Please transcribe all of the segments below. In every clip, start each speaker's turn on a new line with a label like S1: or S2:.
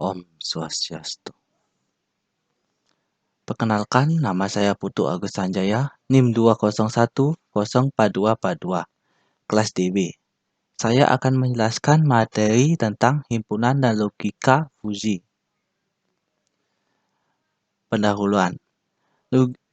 S1: Om Swastiastu. Perkenalkan, nama saya Putu Agus Sanjaya, NIM 201042242, kelas DB. Saya akan menjelaskan materi tentang himpunan dan logika fuzzi. Pendahuluan.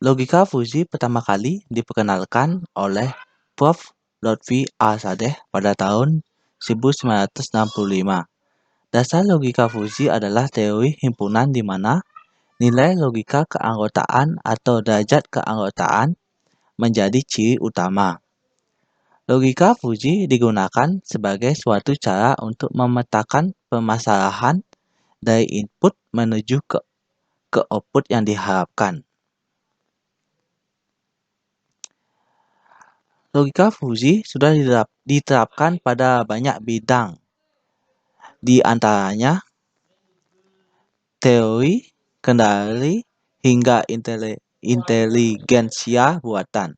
S1: Logika fuzzi pertama kali diperkenalkan oleh Prof. Lotfi A. Sadeh pada tahun 1965. Dasar logika fuzzi adalah teori himpunan di mana nilai logika keanggotaan atau derajat keanggotaan menjadi ciri utama. Logika fuzzi digunakan sebagai suatu cara untuk memetakan permasalahan dari input menuju ke output yang diharapkan. Logika fuzzi sudah diterapkan pada banyak bidang, di antaranya teori, kendali, hingga inteligensia buatan.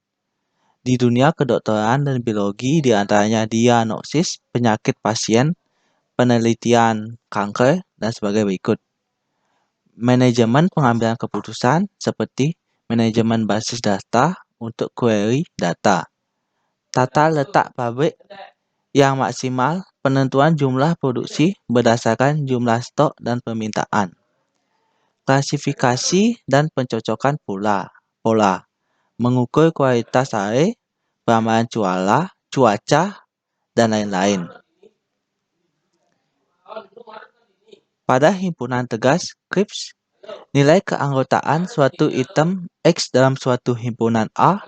S1: Di dunia kedokteran dan biologi, di antaranya diagnosis penyakit pasien, penelitian kanker, dan sebagainya berikut. Manajemen pengambilan keputusan seperti manajemen basis data untuk query data. Tata letak pabrik yang maksimal, penentuan jumlah produksi berdasarkan jumlah stok dan permintaan. Klasifikasi dan pencocokan pola, mengukur kualitas air, peramalan cuaca, dan lain-lain. Pada himpunan tegas Kripps, nilai keanggotaan suatu item X dalam suatu himpunan A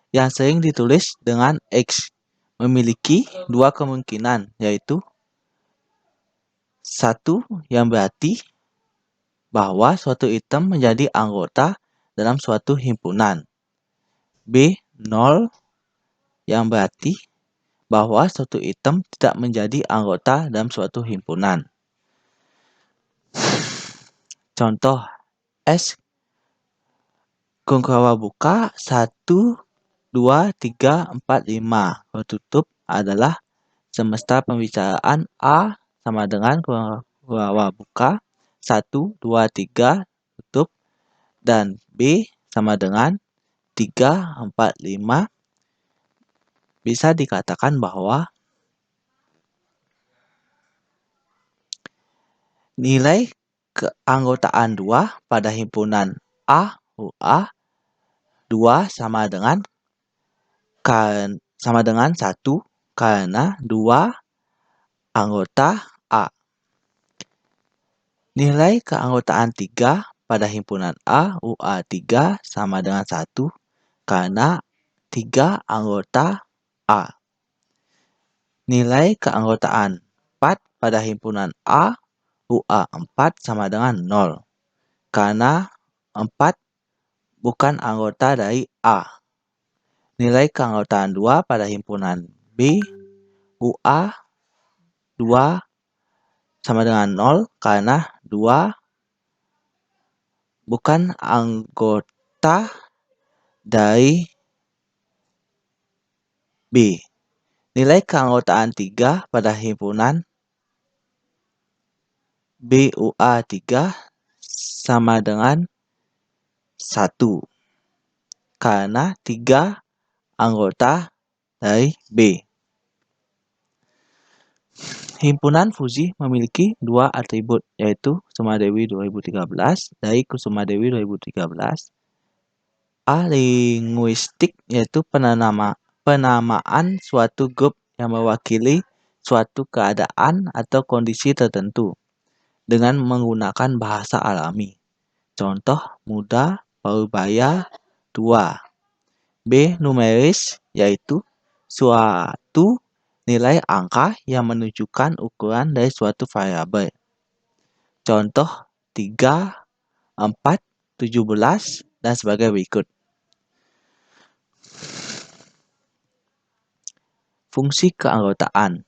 S1: yang sering ditulis dengan X memiliki dua kemungkinan, yaitu satu yang berarti bahwa suatu item menjadi anggota dalam suatu himpunan. B. 0 yang berarti bahwa suatu item tidak menjadi anggota dalam suatu himpunan. Contoh S. Kongkawa buka 1, 2, 3, 4, 5. Tutup adalah semesta pembicaraan A sama dengan kongkawa buka 1, 2, 3 tutup, dan B sama dengan 3, 4, 5. Bisa dikatakan bahwa nilai keanggotaan 2 pada himpunan A UA 2 sama dengan 1 karena 2 anggota A. Nilai keanggotaan 3 pada himpunan A UA 3 sama dengan 1 karena 3 anggota A. Nilai keanggotaan 4 pada himpunan A UA 4 sama dengan 0 karena 4 bukan anggota dari A. Nilai keanggotaan 2 pada himpunan B UA 2 sama dengan 0 karena 2 bukan anggota dari B. Nilai keanggotaan 3 pada himpunan BUA 3 sama dengan 1 karena 3 anggota dari B. Himpunan fuzzi memiliki 2 atribut, yaitu Kusumadewi 2013 dari Kusumadewi 2013. A. Linguistik, yaitu penamaan suatu grup yang mewakili suatu keadaan atau kondisi tertentu dengan menggunakan bahasa alami. Contoh muda, parubaya, tua. B. Numeris, yaitu suatu nilai angka yang menunjukkan ukuran dari suatu variabel. Contoh 3, 4, 17, dan sebagainya berikut. Fungsi keanggotaan.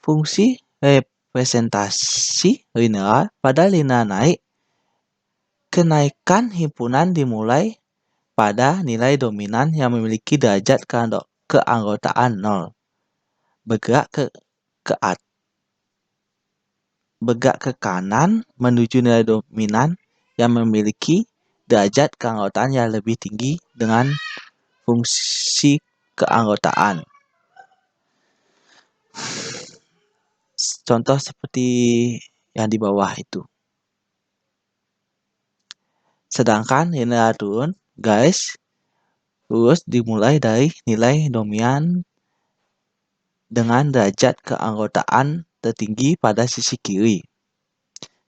S1: Fungsi representasi linear pada linear naik. Kenaikan himpunan dimulai pada nilai dominan yang memiliki derajat keanggotaan 0. Bergerak ke atas. bergerak ke kanan menuju nilai dominan yang memiliki derajat keanggotaan yang lebih tinggi dengan fungsi keanggotaan. Contoh seperti yang di bawah itu. Sedangkan nilai turun, guys, lurus dimulai dari nilai dominan dengan derajat keanggotaan tertinggi pada sisi kiri.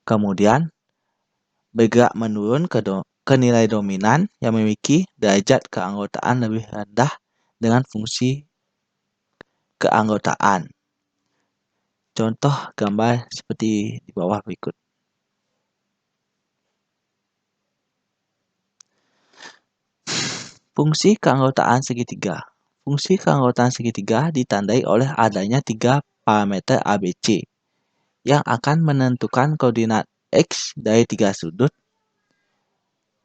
S1: Kemudian bergerak menurun ke nilai dominan yang memiliki derajat keanggotaan lebih rendah dengan fungsi keanggotaan. Contoh gambar seperti di bawah berikut. Fungsi keanggotaan segitiga. Fungsi keanggotaan segitiga ditandai oleh adanya 3 parameter ABC yang akan menentukan koordinat X dari 3 sudut.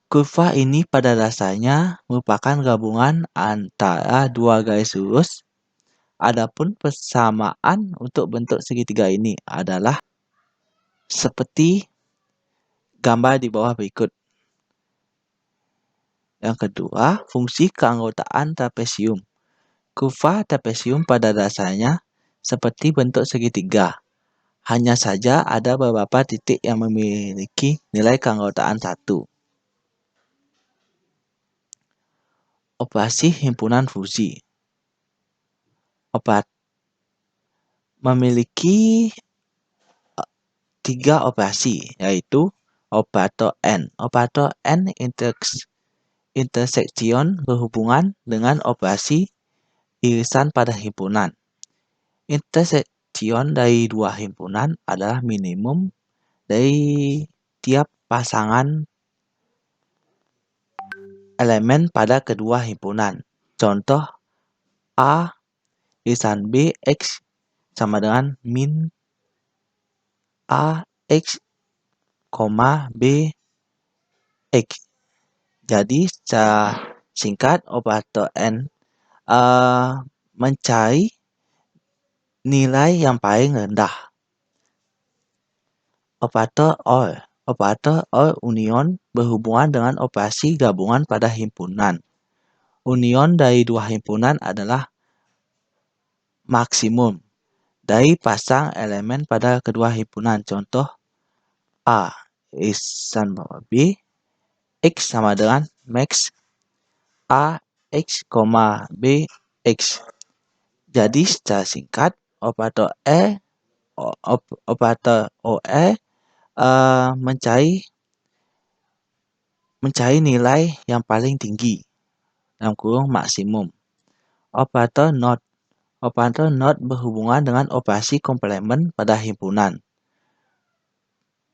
S1: Kurva ini pada dasarnya merupakan gabungan antara 2 garis lurus. Adapun persamaan untuk bentuk segitiga ini adalah seperti gambar di bawah berikut. Yang kedua, fungsi keanggotaan trapesium. Kurva trapesium pada dasarnya seperti bentuk segitiga. Hanya saja ada beberapa titik yang memiliki nilai keanggotaan 1. Operasi himpunan fusi. Memiliki 3 operasi, yaitu operator N. Operator N interseksion berhubungan dengan operasi irisan pada himpunan. Interseksion dari 2 himpunan adalah minimum dari tiap pasangan elemen pada kedua himpunan. Contoh A irisan B X sama dengan min A X, B X. Jadi secara singkat operator N mencari nilai yang paling rendah. Operator OR. Operator OR union berhubungan dengan operasi gabungan pada himpunan. Union dari 2 himpunan adalah maksimum dari pasang elemen pada kedua himpunan. Contoh A irisan bawah B X sama dengan max A X, B X. Jadi secara singkat operator operator OE mencari nilai yang paling tinggi dalam kurung maksimum. Operator NOT. Operator NOT berhubungan dengan operasi komplement pada himpunan.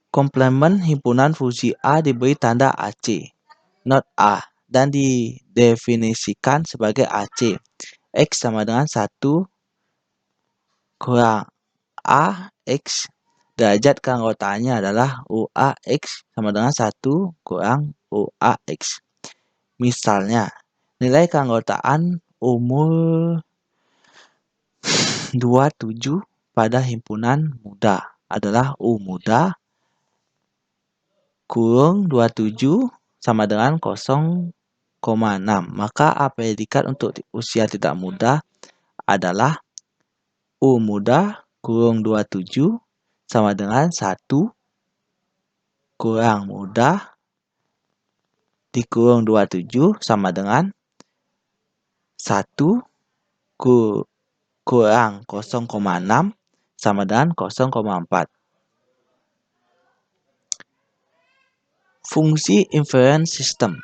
S1: Komplement himpunan fungsi A diberi tanda AC, not A, dan didefinisikan sebagai AC. X sama dengan 1 kurang A X. Derajat keanggotaannya adalah UAX sama dengan 1 kurang UAX. Misalnya, nilai keanggotaan umur 27 pada himpunan muda adalah U muda kurung 27 sama dengan 0,6. Maka predikat untuk usia tidak muda adalah U muda kurung 27 sama dengan 1 kurang muda dikurung 27 sama dengan 1 kurang 0,6 sama dengan 0,4. Fungsi inference system.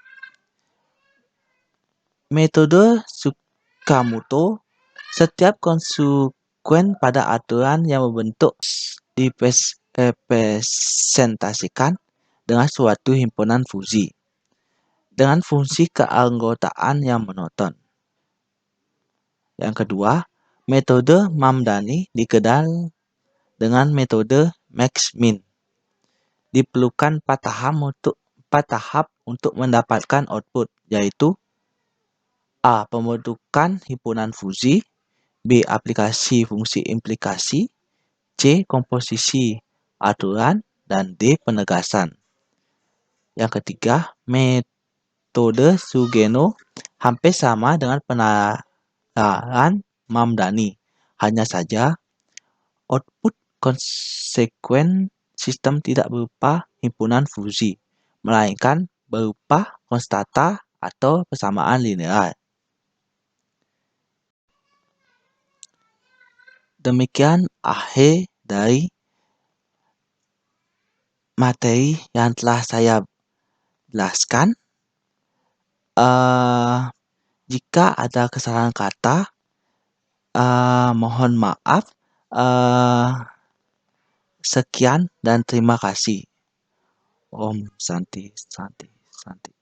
S1: Metode Tsukamoto, setiap konsekuen pada aturan yang membentuk direpresentasikan dengan suatu himpunan fungsi dengan fungsi keanggotaan yang monoton. Yang kedua, metode Mamdani dikenal dengan metode max-min. Diperlukan 4 tahap untuk mendapatkan output, yaitu A. Pembentukan himpunan fungsi, B. Aplikasi fungsi implikasi, C. Komposisi aturan, dan D. penegasan. Yang ketiga, metode Sugeno hampir sama dengan penalaran Mamdani. Hanya saja, output konsekuen sistem tidak berupa himpunan fungsi, melainkan berupa konstanta atau persamaan linear. Demikian akhir dari materi yang telah saya jelaskan. Jika ada kesalahan kata, mohon maaf. Sekian dan terima kasih. Om Santi, Santi, Santi.